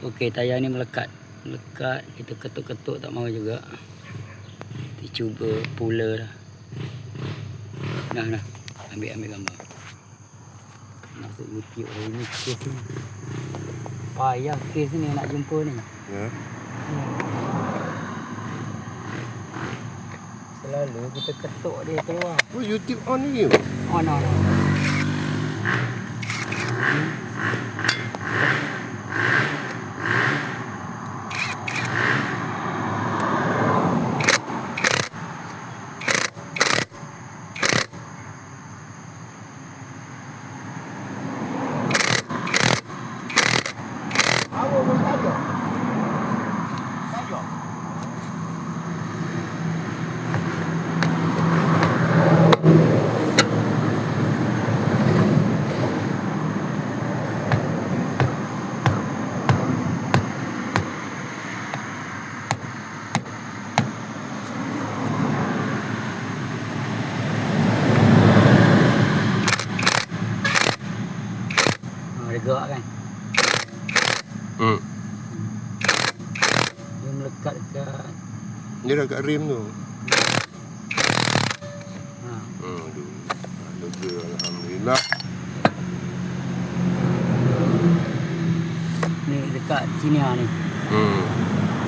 Okey, tayar ni melekat. Kita ketuk-ketuk tak mau juga. Kita cuba pula dah. Nah. Ambil gambar. Masuk YouTube hari ni kes ni. Payah kes ni nak jumpa ni. Ya. Selalu kita ketuk dia keluar. Oh, YouTube on ni. On. Gerak kan. Dia melekat dekat. Dia dah kat rim tu. Aduh. Lega, alhamdulillah. Ni dekat sini ni.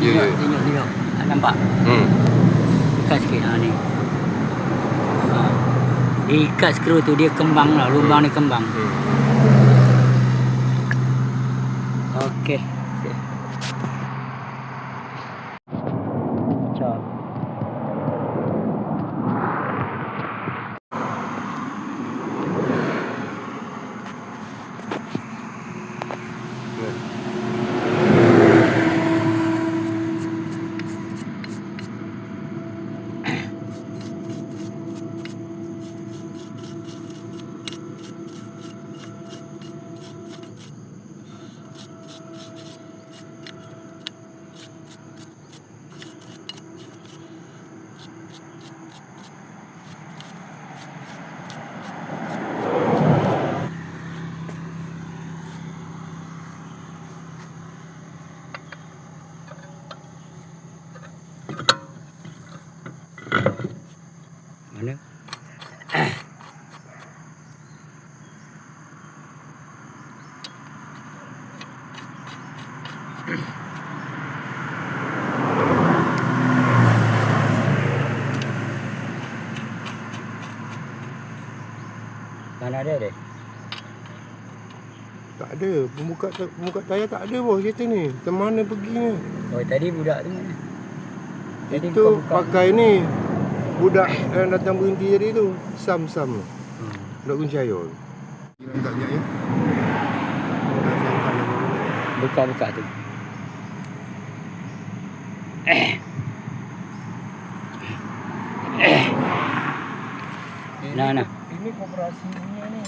Ya. Tengok. Nampak? Dekat sikit ni. Dia ikat skru tu, dia kembang lah. Lubang ni kembang. Okey. Ciao. Mana? Mana ada deh? Tak ada. Pembuka tayar tak ada bos kereta ni. Ke mana perginya? Oh, tadi budak tu mana? Tadi Itu kau buka pakai ni. Budak yang datang berhenti tadi tu. Sam. Budak kunci air. Jangan tak jap ya. Buka tu. Nah. Ini koperasinya ni.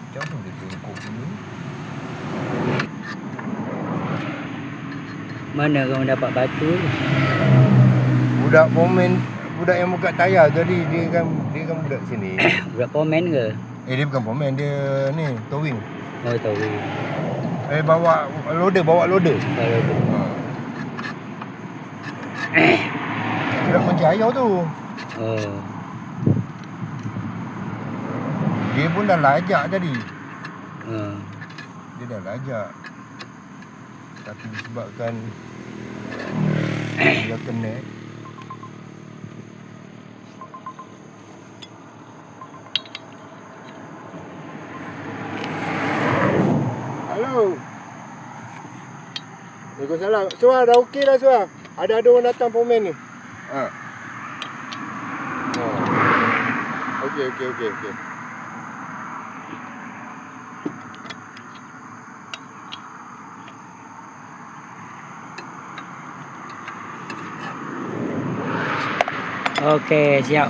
Jauh dia tengok dulu. Mana kau dapat batu? Budak yang buka tayar tadi dia kan budak sini. Budak pomen ke? Dia bukan pomen, dia ni towing. Oh, tahu. Bawa loader. Kalau Budak kunci air tu. oh. Dia pun dah lajak tadi. Oh. Dia dah lajak. Tapi disebabkan dia connect. Halo. Waalaikumsalam. Suar dah okey dah Suar. Ada orang datang pomen ni. Okey. Okey, siap.